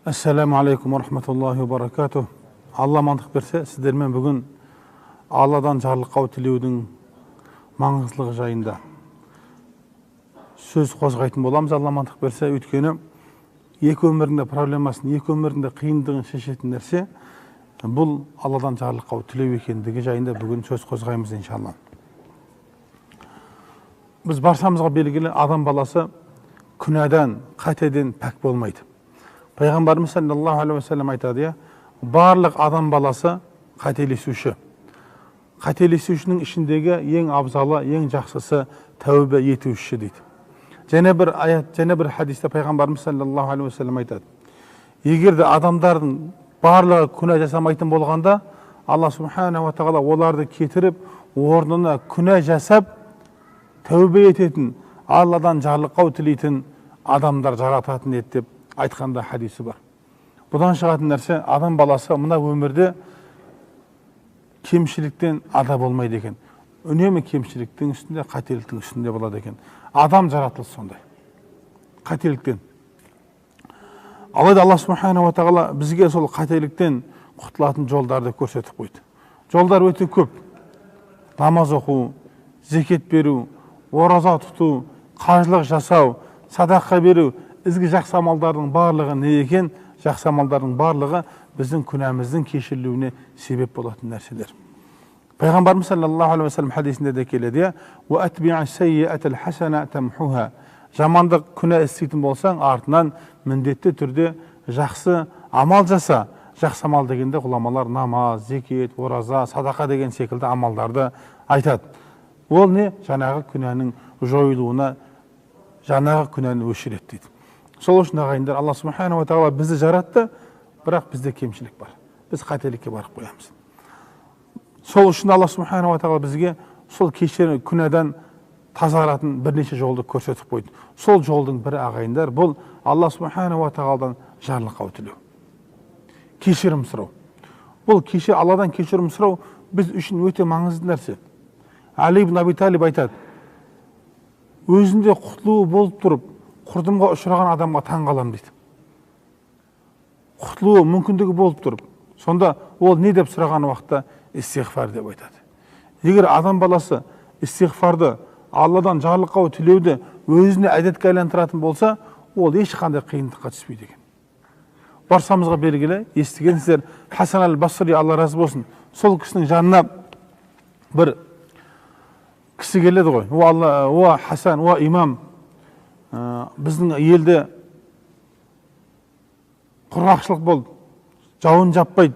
Assalamu alaikum wa rahmatullahi wa barakatuh. Allah мандық берсе, сіздермен бүгін Алладан жарлыққа тілеудің маңыздылығы жайында сөз қозғайтын боламыз. Allah мандық берсе, өйткені екі өмірінде проблемасын, екі өмірінде қиындығын шешетін нәрсе бұл Алладан жарлыққа тілеу екендігі жайында бүгін сөз қозғаймыз иншалла. Біз баршамызға белгілі, адам баласы күнәдан, қатеден пәк болмайды. Пайғамбарымыз саллаллаху алейхи ва саллям айтады, барлық адам баласы қателесуші. Қателесушінің ішіндегі ең абзалы, ең жақсысы тәубе етуші дейді. Және бір аят, және бір хадисте пайғамбарымыз саллаллаху алейхи ва саллям айтады, егер де адамдардың барлығы күнә жасамайтын болғанда, Алла субхана ва тағала оларды кетіріп, орнына күнә жасап, тәубе ететін, Алладан жарлыққа тілейтін адамдар жарататын еді деп айтқанда хадисі бар. Бұдан шығатын нәрсе, адам баласы мына өмірде кемшіліктен ада болмайды екен. Үнемі кемшіліктің үстінде, қателіктің үстінде болады екен. Адам жаратылысы сондай. Қателіктен. Алайда Алла субхана ва тағала бізге сол қателіктен құтылатын жолдарды көрсетіп қойды. Жолдар өте көп. Намаз оқу, зекет беру, ораза тұту, қажылық жасау, садақа беру, ізгі жақсы амалдардың барлығы не екен? Жақсы амалдардың барлығы біздің күнәміздің кешірілуіне себеп болатын нәрселер. Пайғамбарымыз саллаллаху алейхи ва саллям хадисінде де келеді, "Уатби'а саййи'атал хасана тамхуха". Жамандық күнә істейтін болсаң, артынан міндетті түрде жақсы амал жаса. Жақсы амал дегенде ғұламалар намаз, зекет, ораза, садақа деген секілді амалдарды айтады. Ол не? Жаңағы күнәнің жойылуына, жаңағы күнәні өшіреді дейді. Сол үшін ағайындар, Алла субхана ва тағала бізді жаратты, бірақ бізде кемшілік бар. Біз қателікке барып қоямыз. Сол үшін Алла субхана ва тағала бізге сол кешірім күнәдан тазаратын бірнеше жолды көрсетіп қойды. Сол жолдың бірі ағайындар, бұл Алла субхана ва тағаладан жарлыққа тілеу. Кешірім сұрау. Бұл Алладан кешірім сұрау біз үшін өте маңызды нәрсе. Али ибн Аби Талиб айтады, өзінде құтылуы болып тұрып, құрдымға ұшыраған адамға таң қалам дейді. Құтылуы мүмкіндігі болып тұрып, сонда ол не деп сұраған уақытта истиғфар деп айтады. Егер адам баласы истиғфарды, Алладан жарлыққа тілеуді өзіне әдетке айландыратын болса, ол ешқандай қиындыққа түспейді екен. Баршамызға белгілі, естігенсіздер, Хасан аль-Басри, Алла разы болсын, сол кісінің жанына бір кісі келеді ғой. О Хасан, о имам, біздің елде құрғақшылық болды, жауын жаппайды,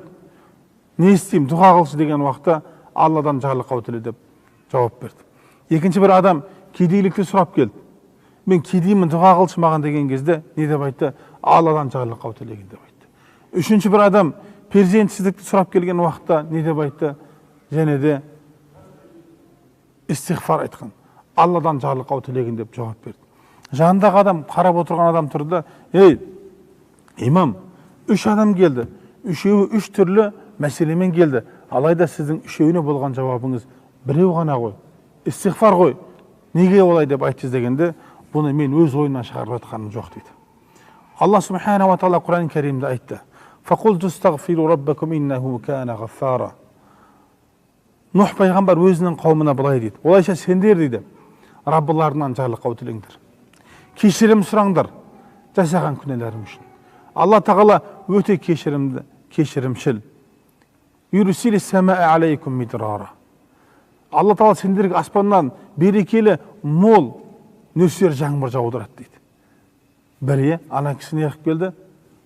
не істеймін, дұға қылшы деген уақытта Алладан жарлыққа тіле деп жауап берді. Екінші бір адам кедейлікті сұрап келді. Мен кедеймін, дұға қылшы маған деген кезде не деп айтты? Алладан жарлыққа тілеген деп айтты. Үшінші бір адам перзентсіздікті сұрап келген уақытта не деп айтты? Және де истиғфар айтқан. Алладан жарлыққа тілеген деп жауап берді. Жанындағы адам, қарап отырған адам тұрды. Ей, имам, үш адам келді. Үшеуі үш түрлі мәселемен келді. Алайда сіздің үшеуіне болған жауабыңыз біреу ғана ғой. Истиғфар ғой. Неге олай деп айтсыз дегенде, бұны мен өз ойынан шығарып жатқаным жоқ дейді. Алла субхана ва тағала Құран кәрімде айтты. Фақулту стағфиру раббакум иннаху кана ғаффара. Нұх пайғамбар өзінің қауымына былай дейді. Олайша сендер дейді, Раббыларынан жарлыққа тілеңдер. Кешірім сұраңдар жасаған күнәларың үшін. Алла тағала өте кешірімді, кешірімшіл. Юрсили самаа алейкум мидрара. Алла тағала сендерге аспаннан берекелі, мол нөсер жаңбыр жаудырады дейді. Бірі ана кісі не қылып келді?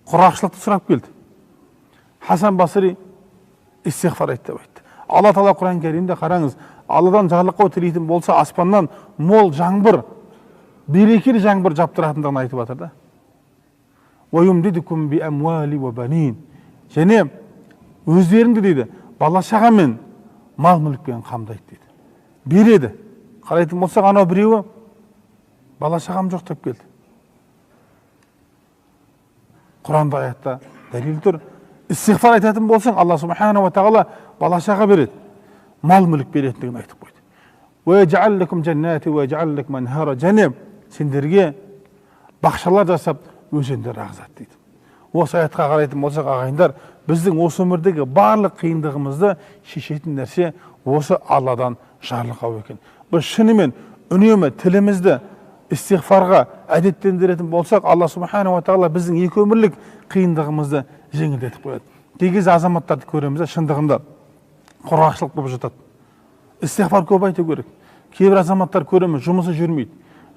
Құрғақшылықты сұрап келді. Хасан Басри истиғфар айтты деп айтты. Алла тағала Құран кәрімде қараңыз, Алладан жарлыққа тілейтін болса, аспаннан мол жаңбыр, берекелі жаңбыр жаптыратындығын айтып жатыр да. Уайумдидукум би амвали ва банин. Және өздеріңді дейді, бала шағамен, мал мүлікпен қамдайды дейді. Береді. Қарайтын болсақ, анау біреуі бала шағам жоқ деп келді. Құранда аятта дәлел тұр. Истиғфар айтатын болсаң, Алла субхана ва тағала бала шаға береді, мал мүлік беретіндігін айтып қойды. وَيَجْعَلْ لَكُمْ جَنَّاتِ وَيَجْعَلْ لَكُمْ أَنْهَارًا. Және сендерге бақшалар жасап өзендер ағызады дейді. Осы аятқа қарайтын болсақ, ағайындар, біздің осы өмірдегі барлық қиындығымызды шешетін нәрсе осы Алладан жарлықау екен. Біз шынымен үнемі тілімізді истиғфарға әдеттендіретін болсақ, Алла субханала ва тағала біздің екі өмірлік қиындығымызды жеңілдетіп қояды. Кей кезде азаматтарды көреміз, шындығында құрғақшылық болып жатады. Истиғфар көп айту керек. Кейбір азаматтар көреміз, жұмысы жүрмейді,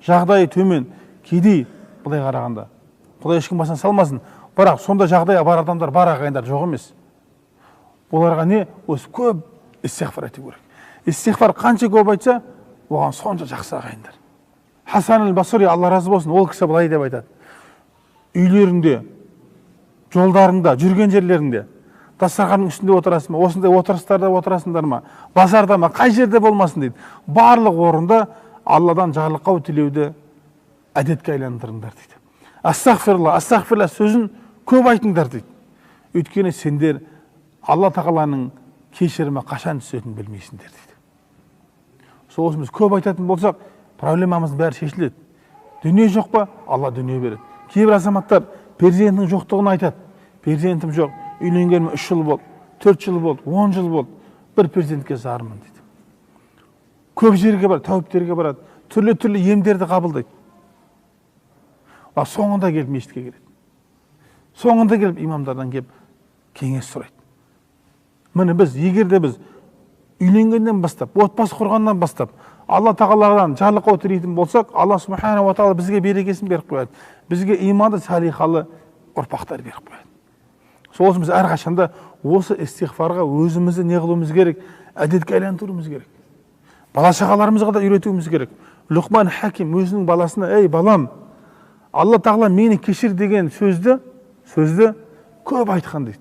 жағдайы төмен, кедей, былай қарағанда. Құдай ешкім басына салмасын. Бірақ сонда жағдайы бар адамдар бар, ағайындар, жоқ емес. Оларға не? Осы көп истиғфар айту керек. Истиғфар қанша көп айтса, оған сонша жақсы, ағайындар. Хасан аль-Басри, Алла разы болсын, ол кісі былай деп айтады. Үйлеріңде, жолдарыңда, жүрген жерлеріңде, дастарханның үстінде отырасың ба, осындай отырыстарда отырасыңдар ма, базарда ма, қай жерде болмасын дейді. Барлық орында Алладан жарлықау тілеуді әдетке айландырыңдар дейді. Астағфирулла, астағфирулла сөзін көп айтыңдар дейді. Өйткені сендер Алла тағаланың кешірімі қашан түсетінін білмейсіңдер дейді. Сол біз көп айтатын болсақ, проблемамыз бәрі шешіледі. Дүние жоқ па? Алла дүние береді. Кейбір азаматтар перзентінің жоқтығын айтады. Перзентім жоқ, үйленгеніме 3 жыл болды, 4 жыл болды, 10 жыл болды, бір перзентке зармын дейді. Көп жерге барады, тәуіптерге барады, түрлі емдерді қабылдайды. Соңында келіп мешітке келеді. Соңында келіп имамдардан келіп кеңес сұрайды. Міне біз, егер де біз үйленгеннен бастап, отбасы құрғаннан бастап, Алла тағаладан жарлықау тілейтін болсақ, Алла субхана ва тағала бізге берекесін беріп қояды. Бізге иманды, салихалы ұрпақтар беріп қояды. Сол үшін біз әрқашанда осы истиғфарға өзімізді не қылуымыз керек? Әдетке айландыруымыз керек. Бала шағаларымызға да үйретуіміз керек. Лұқман Хаким өзінің баласына: "Ей балам, Алла тағала мені кешір" деген сөзді көп айтқан дейді.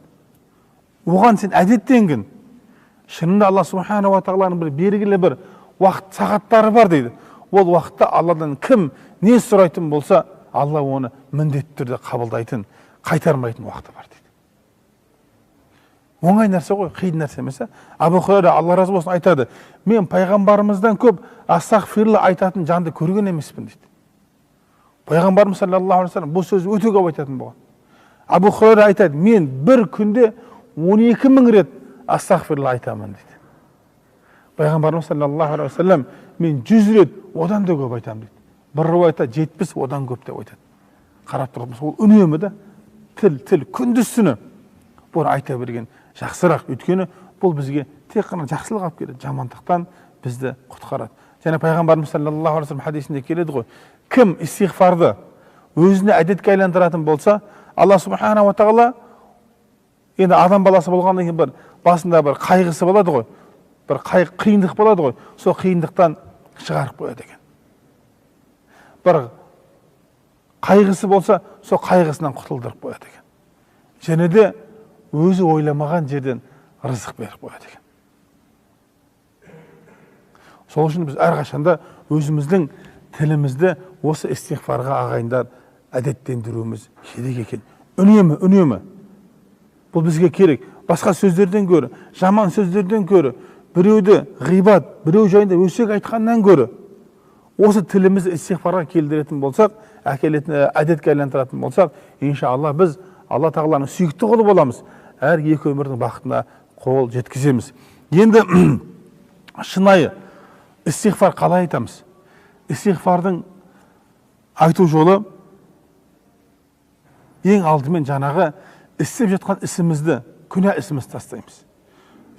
Оған сен әдеттенгін. Шынында Алла субхана ва тағаланың бір белгілі бір уақыт сағаттары бар дейді. Ол уақытта Алладан кім не сұрайтын болса, Алла оны міндетті түрде қабылдайтын, қайтармайтын уақыты бар дейді. Оңай нәрсе ғой, қиын нәрсе емес. Абу Хурайра, Алла разы болсын, айтады: "Мен пайғамбарымыздан көп астағфирулла айтатын жанды көрген емеспін" дейді. Пайғамбарымыз саллаллаху алейхи ва саллям бұл сөзді өте көп айтатын болған. Абу Хурайра айтады: "Мен бір күнде 12 мың рет астағфирулла айтамын" дейді. Пайғамбарымыз саллаллаху алейхи ва саллям: "Мен 100 рет одан да көп айтамын" дейді. Бір риуаятта 70 одан көп деп айтады. Қарап тұрмыз, ол үнемі де тіл күндіз түні бұны айта берген жақсырақ. Өйткені бұл бізге тек қана жақсылық алып келеді, жамандықтан бізді құтқарады. Және пайғамбарымыз саллаллаху алейхи ва саллям хадисінде келеді ғой: "Кім истиғфарды өзіне әдетке айландыратын болса, Алла субхана ва тағала, енді адам баласы болғаннан кейін бір басында бір қайғысы болады ғой, бір қиындық болады ғой, сол қиындықтан шығарып қояды екен. Бір қайғысы болса, сол қайғысынан құтылдырып қояды екен. Және де өзі ойламаған жерден рызық беріп қояды екен." Сол үшін біз әрқашанда өзіміздің тілімізді осы истиғфарға, ағайындар, әдеттендіруіміз керек екен. Үнемі. Бұл бізге керек. Басқа сөздерден көрі, жаман сөздерден көрі, біреуді ғибат, біреу жайында өсек айтқаннан көрі, осы тілімізді истиғфарға келдіретін болсақ, әдетке айландыратын болсақ, иншалла біз Алла тағаланың сүйікті құлы боламыз. Әр екі өмірдің бақытына қол жеткіземіз. Енді шынайы истиғфар қалай айтамыз? Истиғфардың айту жолы ең алдымен жаңағы істеп жатқан ісімізді, күнә ісімізді тастаймыз.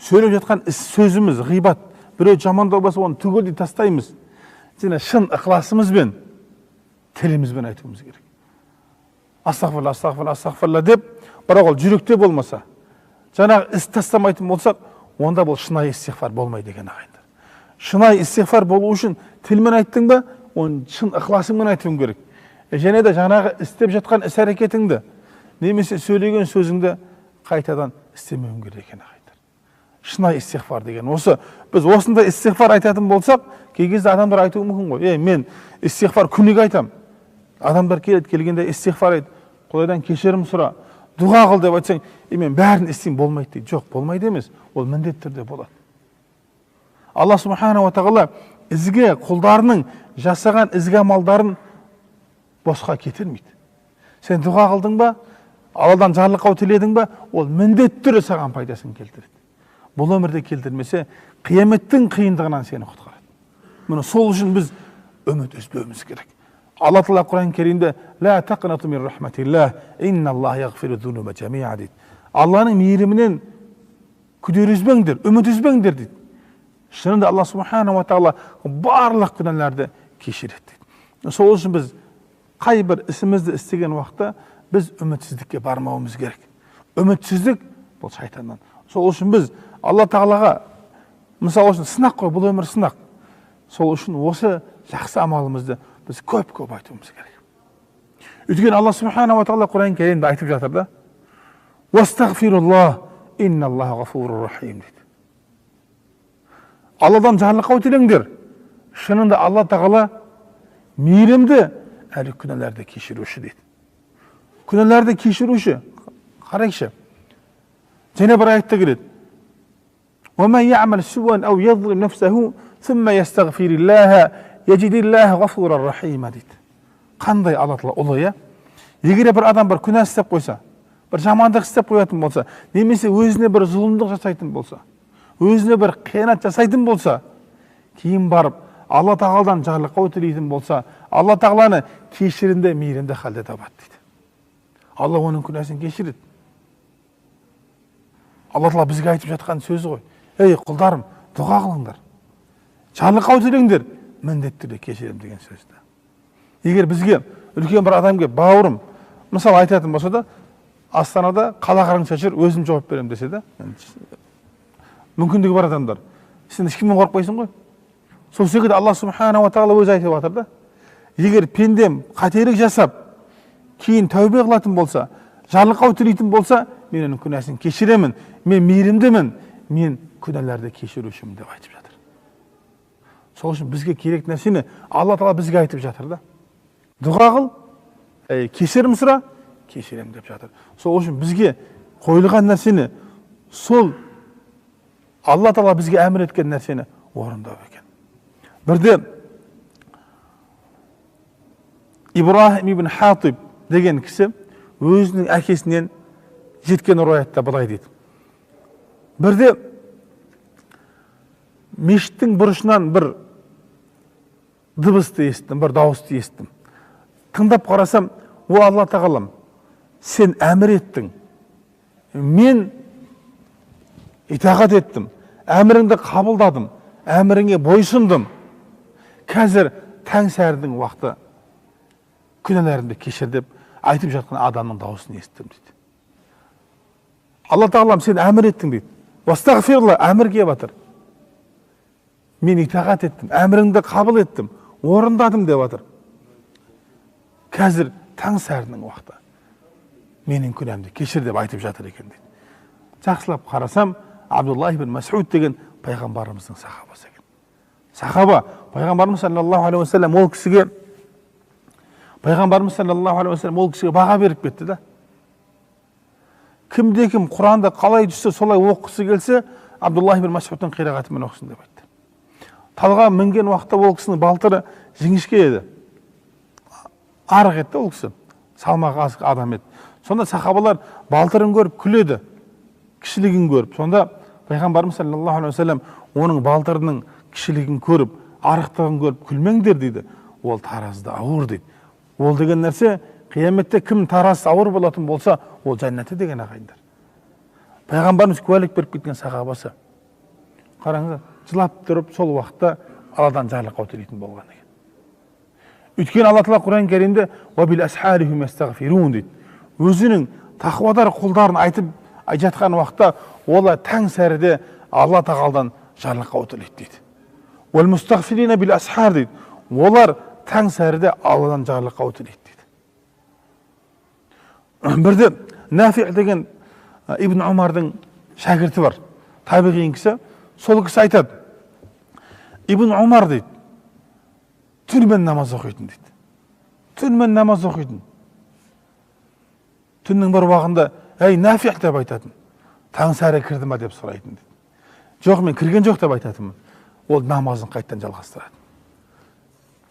Сөйлеп жатқан сөзіміз, ғибат, біреу жамандау болса, оны түгелдей тастаймыз. Және шын ықыласымызбен, тілімізбен айтуымыз керек. Астағфирулла, астағфирулла, астағфирулла деп, бірақ ол жүректе болмаса, жаңағы іс тастамайтын болсақ, онда бұл шынайы истиғфар болмайды екен, ағайындар. Шынайы истиғфар болу үшін тілмен айттың ба, оны шын ықыласыңмен айтуың керек. Және де жаңағы істеп жатқан іс әрекетіңді, немесе сөйлеген сөзіңді қайтадан істемеуің керек екен, ағайындар. Шынайы истиғфар деген осы. Біз осында истиғфар айтатын болсақ, кей кезде адамдар айтуы мүмкін ғой: "Мен истиғфар күніге айтам." Адамдар келгенде истиғфар айт, Құдайдан кешірім сұра, дұға қыл деп айтсаң, "Мен бәрін істеймін", болмайды дейді. Жоқ, болмайды емес. Ол міндетті түрде болады. Алла субхана ва тағала ізге құлдарының жасаған ізгі амалдарын босқа кетірмейді. Сен дұға қылдың ба, Алладан жарлыққа тіледің ба, ол міндетті түрде саған пайдасын келтіреді. Бұл өмірде келтірмесе, қияметтің қиындығынан сені құтқарады. Міне сол үшін біз үміт үзбеуіміз керек. Алла Тағала Құран Кәрімде «Ла тақнату мин рахматиллах, инналлаха яғфиру зунуба жамиа» дейді. Алланың мейірімінен күдер үзбеңдер, үміт үзбеңдер дейді. Шынында Алла Субхана ва Тағала барлық күнәларды кешіреді дейді. Сол үшін біз қай бір ісімізді істеген уақытта біз үмітсіздікке бармауымыз керек. Үмітсіздік бұл шайтаннан. Сол үшін біз Алла Тағалаға, мысалы үшін сынақ қой, бұл өмір сынақ. Сол үшін осы жақсы амалымызды біз көп-көп айтуымыз керек. Өйткені Алла Субхана ва Тағала Құран Кәрімде айтып жатыр да: «Вастағфируллах, инналлаха ғафурур рахим» дейді. Алладан жарлыққа тілеңдер. Шынында Алла Тағала мейірімді, әрі күнәларды кешіруші дейді. Күнәларды кешіруші. Қарайықшы. Және бір аятта келеді: وَمَنْ يَعْمَلْ سُوءًا أَوْ يَظْلِمْ نَفْسَهُ ثُمَّ يَسْتَغْفِرِ اللَّهَ يَجِدِ اللَّهَ غَفُورًا رَحِيمًا дейді. Қандай Алла Тағала ұлы, иә? Егер бір адам бір күнә істеп қойса, бір жамандық істеп қоятын болса, немесе өзіне бір зұлымдық жасайтын болса, өзіне бір қиянат жасайтын болса, кейін барып Алла Тағаладан жарлыққа тілейтін болса, Алла Тағаланы кешірімді, мейірімді халде табады дейді. Алла оның күнәсін кешіреді. Алла Тағала бізге айтып жатқан сөзі ғой: «Ей құлдарым, дұға қылыңдар, жарлыққа тілеңдер, міндетті түрде кешірем» деген сөзді. Егер бізге үлкен бір адам келіп, бауырым, мысалы айтатын болса да, Астанада қалақарың шашыр, өзім жауап берем десе де, мүмкіндігі бар адамдар, сен ешкімнен қорықпайсың ғой. Сол секілді Алла Субхана ва Тағала өзі айтып жатыр да: егер пендем қателік жасап, кейін тәубе қылатын болса, жарлыққа тілейтін болса, мен оның күнәсін кешіремін, мен мейірімдімін, мен күнәларды кешірушімін деп айтып жатыр. Сол үшін бізге керек нәрсені Алла Тағала бізге айтып жатыр да: дұға қыл, кешірім сұра, кешірем деп жатыр. Сол үшін бізге қойылған нәрсені, сол Алла Тағала бізге әмір еткен нәрсені орындау екен. Бірде Ибрахим ибн Хатиб деген кісі өзінің әкесінен жеткен руаятта былай дейді: бірде мешіттің бұрышынан бір дыбысты естідім, бір дауысты естідім. Тыңдап қарасам, о Алла Тағалам, сен әмір еттің, мен итағат еттім, әміріңді қабылдадым, әміріңе бойсұндым. Қазір таң сәрінің уақыты, күнәларымды кешір деп айтып жатқан адамның дауысын естідім дейді. Алла Тағалам, сен әмір еттің дейді. Вастағфирулла, әмір келіп жатыр. Мен итағат еттім, әміріңді қабыл еттім, орындадым деп жатыр. Қазір таң сәрінің уақыты, менің күнәмді кешір деп айтып жатыр екен дейді. Жақсылап қарасам, Абдуллах ибн Мас'уд деген пайғамбарымыздың сахабасы екен. Сахаба, пайғамбарымыз саллаллаху алейхи уассалам ол кісіге баға беріп кетті да. Кімде-кім Құранды қалай түссе солай оқысы келсе, Абдуллах ибн Мас'удтың қирағатымен оқысын деп айтты. Талға мінген уақытта ол кісінің балтыры жіңішке еді. Арық еді ол кісі, салмағы аз адам еді. Сонда сахабалар балтырын көріп күледі, кішілігін көріп. Сонда пайғамбарымыз саллаллаху алейхи уассалам оның балтырының кішілігін көріп, арықтығын көріп күлмеңдер дейді. Ол таразда ауыр дейді. Ол деген нәрсе, қияметте кім таразы ауыр болатын болса, ол жәннаты деген ағайындар. Пайғамбарымыз куәлік беріп кеткен сахабасы. Қараңыздар, жылап тұрып сол уақытта Алладан жарлыққа тілейтін болған екен. Өйткені Алла Тағала Құран Кәрімде «Уабил асхарихум ястағфирун» дейді. Өзінің тақуадар құлдарын айтып жатқан уақытта олар таң сәріде Алла Тағаладан жарлыққа тілейді дейді. «Уал мустағфирина бил асхар» дейді. Олар таң сәріде Алладан жарлыққа тілейді дейді. Бірде Нафи деген Ибн Умардың шәкірті бар, табиғи кісі. Сол кісі айтады: Ибн Умар дейді, түнімен намаз оқитын дейді. Түнімен намаз оқитын. Түннің бір уақытында «Ей, Нафи» деп айтатын. Таң сәрі кірді ма деп сұрайтын дейді. Жоқ, мен кірген жоқ деп айтатынмын. Ол намазын қайттан жалғастырады.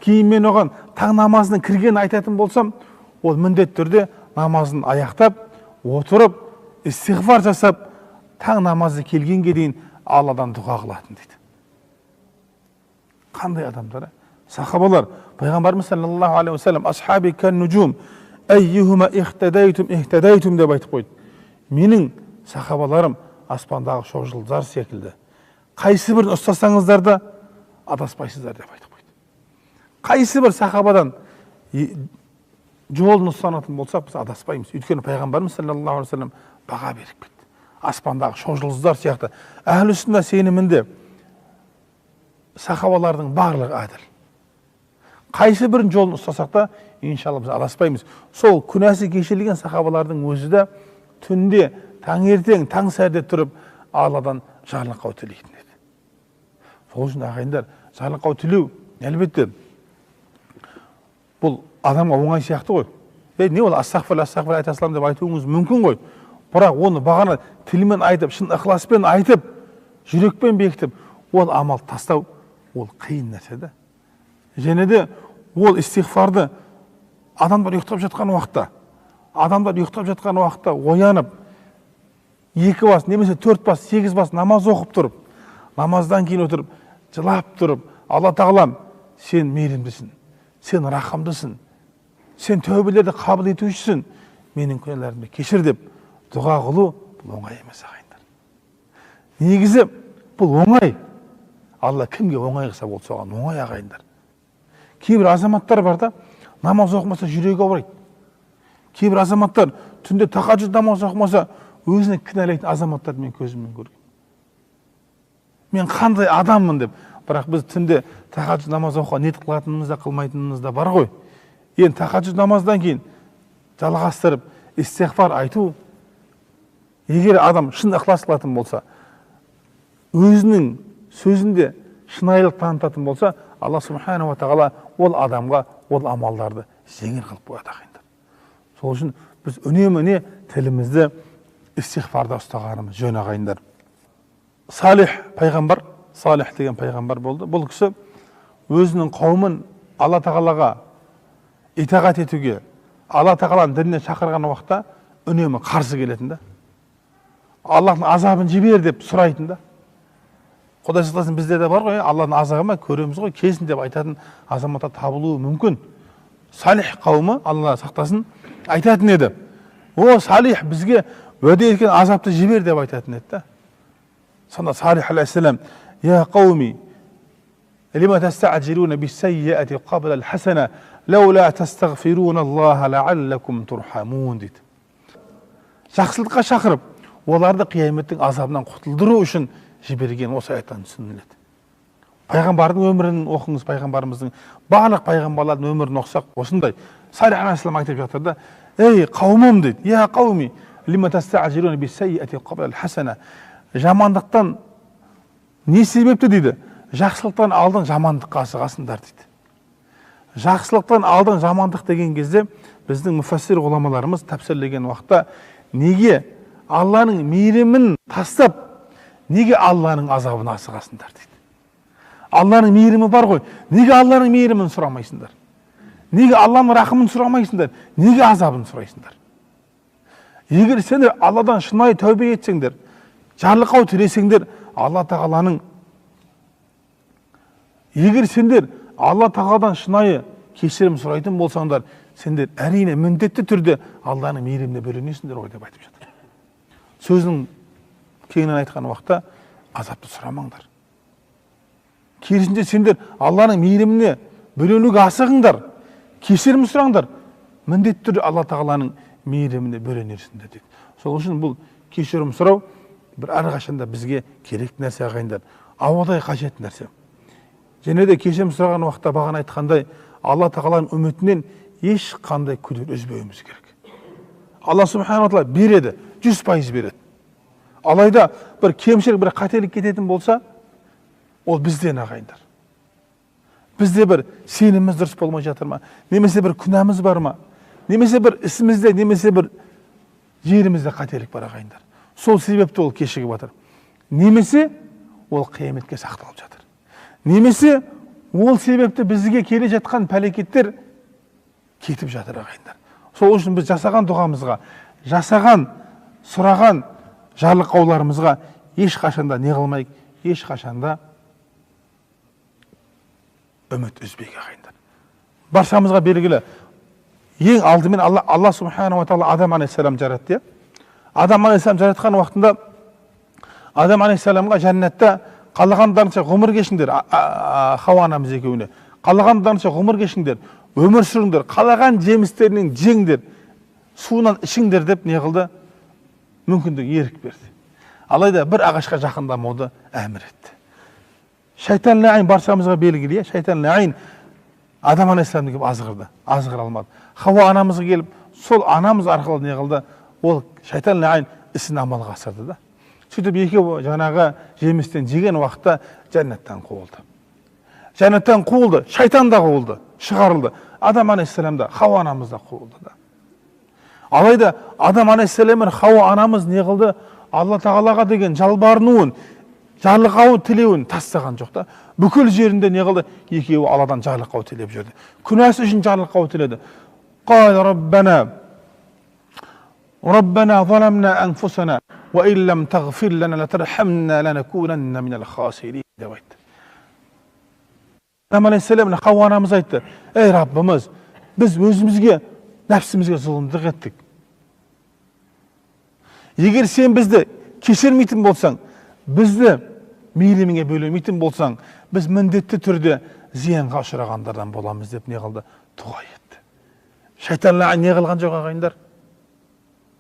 Кейін мен оған таң намазының кіргенін айтатын болсам, ол міндетті түрде намазын аяқтап, отырып истигфар жасап таң намазы келгенге дейін Алладан дұға қылатын дейді. Қандай адамдар? Сахабалар, пайғамбарымыз саллаллаху алейхи ва саллям асхаби кан нужум айюхума ихтадайтум деп айтып қойды. Менің сахабаларым аспандағы шоқ жұлдыздар секілді. Қайсы бірін ұстасаңыздар да адаспайсыздар деп айтып қойды. Қайсы бір сахабадан жолын ұстанатын болсақ, біз адаспаймыз. Өйткені пайғамбарымыз саллаллаху алейхи ва саллям баға беріп кетті. Аспандағы шоқ жұлдыздар сияқты әхлі сүннат сенімінде сахабалардың барлығы әділ. Қайсы бірін жолын ұстасақ та, иншалла біз адаспаймыз. Сол күнәсі кешірілген сахабалардың өзі де түнде, таңертең, таң сәріде тұрып, Алладан жарлықау тілейтін еді. Сол үшін ағайындар, жарлықау тілеу, әлбетте, бұл адамға оңай сияқты ғой. Не ол астағфирулла айта салам деп айтуыңыз мүмкін ғой. Бірақ оны бағана тілмен айтып, шын ықыласпен айтып, жүрекпен бекітіп, ол амал тастау, ол қиын нәрсе да. Және де ол истигфарды адамдар ұйықтап жатқан уақытта, оянып, 2 бас, немесе 4 бас, 8 бас намаз оқып тұрып, намаздан кейін отырып, жылап тұрып, Алла тағалам, сен мейірімдісің, сен рахымдысың, сен тәубелерді қабыл етушісің, менің күнәларымды кешір деп дұға қылу бұл оңай емес ағайындар. Негізі бұл оңай. Алла кімге оңай қылса ол соған оңай ағайындар. Кейбір азаматтар бар да, намаз оқымаса жүрегі ауырайды. Кейбір азаматтар түнде тахаджуд намаз оқымаса өзіне кінәлайтын азаматтарды мен көзіммен көргем. Мен қандай адаммын деп, бірақ біз түнде тахаджуд намаз оқуға ниет қылатынымыз да қылмайтынымыз да бар ғой. Енді тахаджуд намаздан кейін жалғастырып истигфар айту, егер адам шын ықылас қылатын болса, өзінің сөзінде шынайылық танытатын болса, Алла субханаху ва тағала ол адамға ол амалдарды жеңіл қылып қояды ағайындар. Сол үшін біз үнемі тілімізді истигфарда ұстағанымыз жөн ағайындар. Салих пайғамбар, Салих деген пайғамбар болды. Бұл кісі өзінің қауымын Алла тағалаға итағат етуге, Алла тағаланың дініне шақырған уақытта үнемі қарсы келетін да. Аллахтың азабын жібер деп сұрайтын да. Құдай сақтасын, бізде де бар ғой, Алланың азабын көреміз ғой, келсін деп айтатын азаматтар табылуы мүмкін. Салих қауымы, Алла сақтасын, айтатын еді. О, Салих бізге уәде еткен азапты жібер деп айтатын еді. Сонда Салих алейхиссалам: "Я қауми, лима тастаъджилуна бис-саййиати қабла ал-хасана, лаула тастағфируна Аллаха лааллакум турхамун" дейді. Жақсылыққа шақырып, оларды қияметтің азабынан құтылдыру үшін жіберген осы аяттан түсініледі. Пайғамбардың өмірін оқыңыз, пайғамбарымыздың барлық пайғамбарлардың өмірін оқысақ, осындай. Салих алейхиссалам айтып жатыр да: "Ей қауымым" дейді. "Я қауми, лима тастаъджилуна бис-саййиати қабла ал-хасана". Жамандықтан не себепті дейді? Жақсылықтан алдын жамандыққа асығасыңдар дейді. Жақсылықтан алдын жамандық деген кезде біздің муфассир ғұламаларымыз тәпсірлеген уақытта неге Алланың мейірімін тастап, неге Алланың азабына асығасыңдар дейді. Алланың мейірімі бар ғой, неге Алланың мейірімін сұрамайсыңдар? Неге Алланың рахымын сұрамайсыңдар? Неге азабын сұрайсыңдар? Егер сендер Алладан шынайы тәубе етсеңдер, жарлықау тілесеңдер, Алла тағаланың, егер сендер Алла тағаладан шынайы кешірім сұрайтын болсаңдар, сендер әрине міндетті түрде Алланың мейіріміне бөленесіңдер ғой деп айтып жатыр. Сөзінің кеңінен айтқан уақытта азапты сұрамаңдар. Керісінше сендер Алланың мейіріміне бөленуге асығыңдар, кешірім сұраңдар, міндетті түрде Алла тағаланың мейіріміне бөленерсіңдер дейді. Сол үшін бұл кешірім сұрау бір әрқашанда бізге керек нәрсе ағайындар, ауадай қажет нәрсе. Және де кешірім сұраған уақытта бағана айтқандай, Алла тағаланың үмітінен ешқандай күдер үзбеуіміз керек. Алла субханаху ва тағала береді, 100% береді. Алайда бір кемшілік, бір қателік кететін болса, ол бізден ағайындар. Бізде бір сеніміміз дұрыс болмай жатыр ма? Немесе бір күнәміз бар ма? Немесе бір ісімізде, немесе бір жерімізде қателік бар ағайындар. Сол себепті ол кешігіп жатыр. Немесе ол қияметке сақталып жатыр. Немесе ол себепті бізге келе жатқан пәлекеттер кетіп жатыр ағайындар. Сол үшін біз жасаған дұғамызға, жасаған сұраған жарлықауларымызға ешқашанда не қылмайық, ешқашанда үміт үзбейік ағайындар. Баршамызға белгілі, ең алдымен Алла субханала тағала Адам алейхиссалам жаратты. Адам алейхиссалам жаратқан уақытында Адам алейхиссаламға жәннатта қалағандарынша ғұмыр кешіңдер, Хауа анамыз екеуіне. Қалағандарынша ғұмыр кешіңдер, өмір сүріңдер, қалаған жемістерінен жеңдер, суынан ішіңдер деп не қылды? Мүмкіндік ерік берді. Алайда бір ағашқа жақындамауды әмір етті. Шайтан ләйін баршамызға белгілі, шайтан ләйін Адам алейхиссаламды келіп азғырды, азғыра алмады. Хауа анамызға келіп, сол анамыз арқылы не қылды? Ол шайтан ләйін ісін амалға асырды да. Сөйтіп екеуі жаңағы жемістен жеген уақытта жәннаттан қуылды. Жәннаттан қуылды, шайтан да қуылды, шығарылды. Адам алейхиссалам да, Хауа анамыз да қуылды да. Алайда Адам алейхиссалам мен Хауа анамыз не қылды? Алла тағалаға деген жалбарынуын, жарлықауын тілеуін тастаған жоқ та. Бүкіл жерінде не қылды? Екеуі Алладан жарлықау тілеп жүрді. Күнәсі үшін жарлықау тіледі. Қал Раббана заламна анфусана ва иллам тағфир лана латархамна ланакунанна минал хасирин деп айтты. Адам алейхиссалам Хауа анамыз айтты: "Ей Раббымыз, біз өзімізге, нәпсімізге зұлымдық еттік. Егер сен бізді кешірмейтін болсаң, бізді мейліміңе бөлемейтін болсаң, біз міндетті түрде зиянға ұшырағандардан боламыз" деп не қылды? Дұға етті. Шайтан ләғин не қылған жоқ ағайындар?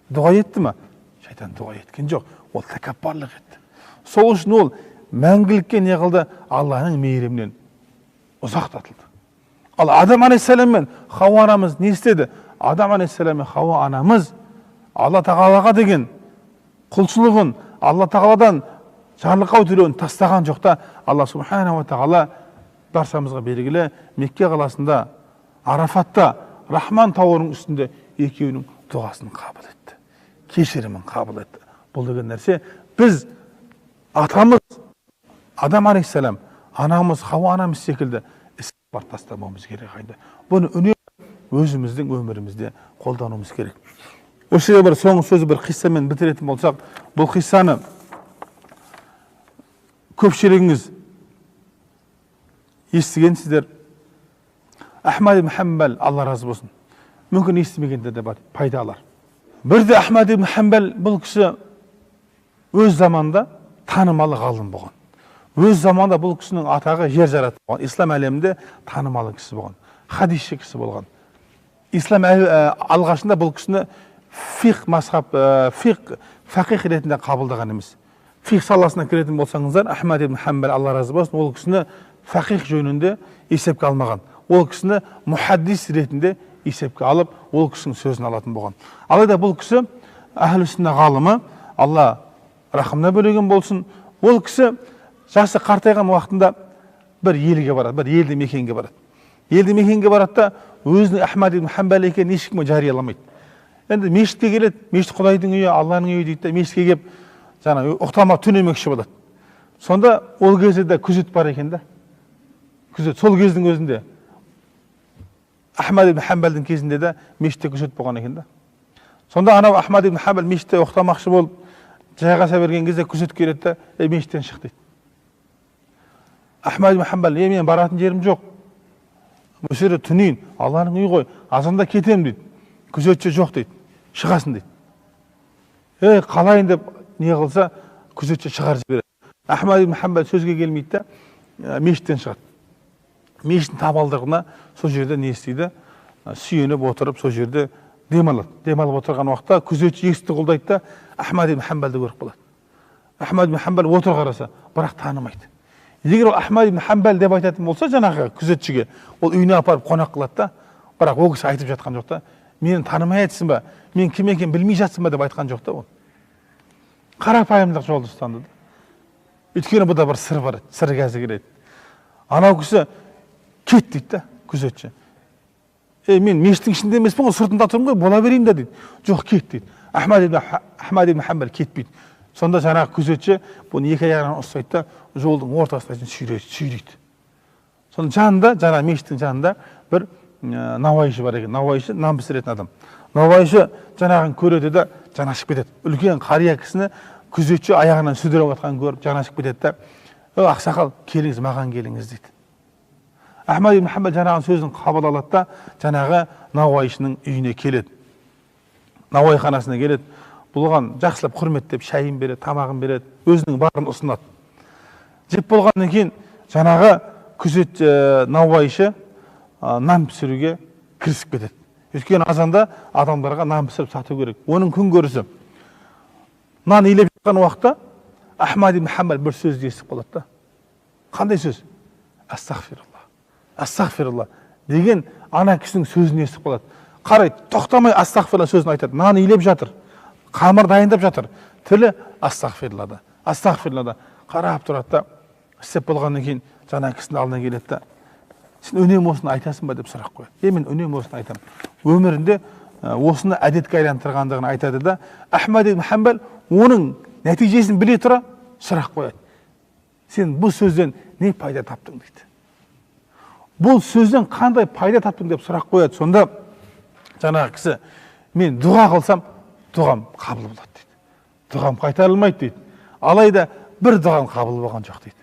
Дұға етті ма? Шайтан дұға еткен жоқ. Ол тәкаппарлық етті. Сол үшін ол мәңгілікке не қылды? Алланың мейірімінен ұзақтатылды. Ал Адам алейхиссалам мен Хауа анамыз не істеді? Адам алейхиссалам мен Хауа анамыз Алла тағалаға деген құлшылығын, Алла тағаладан жарлықау тілеуін тастаған жоқ та. Алла субханала тағала баршамызға белгілі, Мекке қаласында Арафатта Рахман тауының үстінде екеуінің дұғасын қабыл етті, кешірімін қабыл етті. Бұл деген нәрсе, біз атамыз Адам алейхиссалам, анамыз Хауа анамыз секілді іс-бар тастамауымыз керек. Бұны үнемі өзіміздің өмірімізде қолдануымыз керек. Осы жерде бір соңғы сөзі бір қиссамен бітіретін болсақ, бұл қиссаны көпшілігіңіз естігенсіздер. Ахмад ибн Хамбал, Алла разы болсын, мүмкін естімегендер де бар, пайдалар. Бірде Ахмад ибн Хамбал бұл кісі өз заманда танымалы ғалым болған. Өз заманда бұл кісінің атағы жер жаратып болған. Ислам әлемінде танымалы кісі болған, хадисші кісі болған. Ислам алғашында бұл кісіні фақих ретінде қабылдаған емес. Фиқ саласына кіретін болсаңыздар, Ахмад ибн Хамбал, Алла разы болсын, ол кісіні фақих жөнінде есепке алмаған. Ол кісіні мухаддис ретінде есепке алып, ол кісінің сөзін алатын болған. Алайда бұл кісі әхлі сүнна ғалымы, Алла рахымына бөлеген болсын. Ол кісі жасы қартайған уақытында бір елге барады, бір елді мекенге барады. Елді мекенге барады да өзінің Ахмад ибн Хамбал екенін ешкімге жарияламайды. Енді мешітке келеді, мешіт Құдайдың үйі, Алланың үйі дейді, мешітке келіп, жаңа ұқтамақ түнемекші болады. Сонда ол кезде де күзет бар екен да. Күзет сол кездің өзінде Ахмад ибн Хамбалдың кезінде де мешітте күзет болған екен да. Сонда анау Ахмад ибн Хамбал мешітте ұқтамақшы болып жайғаса берген кезде күзет келеді де, мешіттен шық дейді. Ахмад ибн Хамбал, мен баратын жерім жоқ. Осы жерде түнейін, Алланың үйі ғой, азанда кетем дейді. Күзетші жоқ дейді. Шығасын дейді. Қалайын деп не қылса, күзетші шығарып жібереді. Ахмад ибн Хамбал сөзге келмейді де, мешіттен шығады. Мешіттің табалдырығына сол жерде не істейді? Сүйеніп отырып, сол жерде демалады. Демалып отырған уақытта күзетші есікті қолдайды да, Ахмад ибн Хамбалды көріп қалады. Ахмад ибн Хамбал отыр қараса, бірақ танымайды. Егер ол Ахмад ибн Хамбал деп айтатын болса, жаңағы күзетшіге, ол үйіне апарып қонақ қылады да, бірақ ол кісі айтып жатқан жоқ та, мені танымай айтсын ба, мен кім екенін білмей жатсын ба деп айтқан жоқ та ол. Қарапайымдық жолды ұстанды да. Өйткені бұда бір сыр бар, сыр кәзі келеді. Анау кісі кет дейді да, күзетші. Мен мешіттің ішінде емеспін ғой, сыртында тұрмын ғой, бола берейін да дейді. Жоқ, кет дейді. Ахмад ибн Хамбал кетпейді. Сонда жаңағы күзетші бұны екі аяғынан ұстайды да, жолдың ортасына сүйрейді. Соның жанында, жаңағы мешіттің жанында бір навайшы бар екен. Навайшы нан пісіретін адам. наубайшы жанағын көреді да жанашып кетеді. Үлкен қария кісіні күзетші аяғынан сүдіріп жатқанын көріп жанашып кетеді да, ақсақал келіңіз, маған келіңіз дейді. Ахмад ибн Хамбал жанағын сөзін қабыл алады да жанағы наубайшының үйіне келеді. Наубайханасына келеді. Бұлған жақсылап құрметтеп шайын береді, тамағын береді, өзінің барын ұсынады. Жеп болғаннан кейін жанағы күзет наубайшы нан пісіруге кірісіп кетеді. Өйткені азанда адамдарға нан пісіріп сату керек. Оның күн көрісі. Нан илеп жатқан уақытта Ахмад ибн Хамбал бір сөзді естіп қалады да. Қандай сөз? Астағфирулла. Астағфирулла деген ана кісінің сөзін естіп қалады. Қарай, тоқтамай астағфирулла сөзін айтады. Нан илеп жатыр. Қамыр дайындап жатыр. Тілі астағфируллада. Астағфируллада. Қарап тұрады да, істеп болғаннан кейін жаңа кісінің алдына келеді да, сен үнемі осыны айтасың ба деп сұрақ қояды. Мен үнемі осыны айтамын. Өмірінде осыны әдетке айландырғандығын айтады да, Ахмад ибн Хамбал оның нәтижесін біле тұра сұрақ қояды. Сен бұл сөзден не пайда таптың дейді. Бұл сөзден қандай пайда таптың деп сұрақ қояды. Сонда жаңағы кісі, мен дұға қылсам, дұғам қабыл болады дейді. Дұғам қайтарылмайды дейді. Алайда бір дұғам қабыл болған жоқ дейді.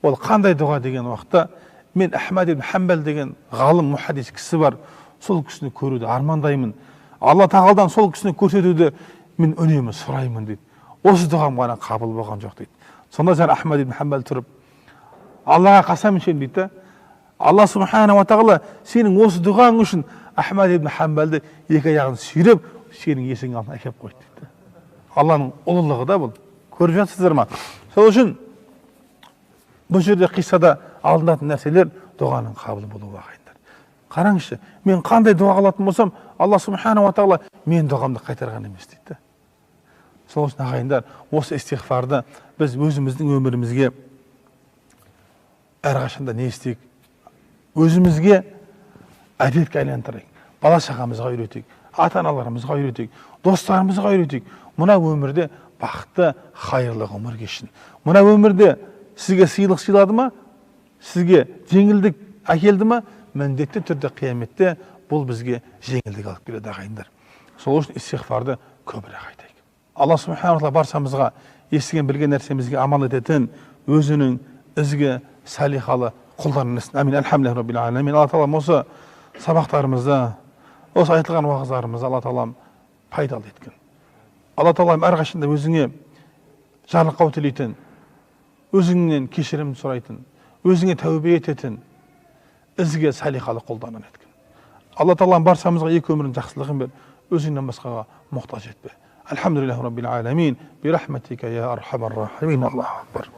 Ол қандай дұға деген уақытта, мен Ахмад ибн Хамбал деген ғалым мұхаддис кісі бар, сол кісіні көруді армандаймын. Алла тағаладан сол кісіні көрсетуді мен үнемі сұраймын дейді. Осы дұғам ғана қабыл болған жоқ дейді. Сонда жаңа Ахмад ибн Хамбал тұрып, Аллаға қасам ішемін дейді. Алла субхана ва тағала сенің осы дұғаң үшін Ахмад ибн Хамбалды екі аяғын сүйреп, сенің есің алдына әкеп қойды дейді. Алланың ұлылығы да бұл. Көріп жатсыздар ма? Сол үшін бұл жерде қиссада алынатын нәрселер дұғаның қабыл болуы ағайындар. Қараңызшы, мен қандай дұға қылатын болсам, Алла субхана ва тағала мен дұғамды қайтарған емес дейді. Сол үшін ағайындар, осы истиғфарды біз өзіміздің өмірімізге әрқашанда не істейік? Өзімізге әдетке айландырайық. Бала шағамызға үйретейік, ата-аналарымызға үйретейік, достарымызға үйретейік. Мына өмірде бақытты, хайырлы ғұмыр кешін. Мына өмірде сізге сыйлық сыйлады ма, сізге жеңілдік әкелді ма, міндетті түрде қияметте бұл бізге жеңілдік алып келеді ағайындар. Сол үшін истиғфарды көбірек айтайық. Алла субхана ва тағала баршамызға естіген білген нәрсемізге амал ететін өзінің ізгі, салихалы құлдарынан етсін. Амин. Әлхамдулиллахи раббил аламин. Алла тағалам осы сабақтарымызды, осы айтылған уағыздарымызды Алла тағалам пайдалы еткен. Алла тағалам әрқашанда өзіңе жарлыққа тілейтін, өзіңнен кешірім сұрайтын, өзіңе тәубе ететін ізге, салихалы құлдарынан еткен. Алла тағалам баршамызға екі өмірдің жақсылығын бер, өзіңнен басқаға мұқтаж етпе. Әлхамдулиллахи раббил аламин. Бирахматика я архамар рахимин. Аллаху акбар.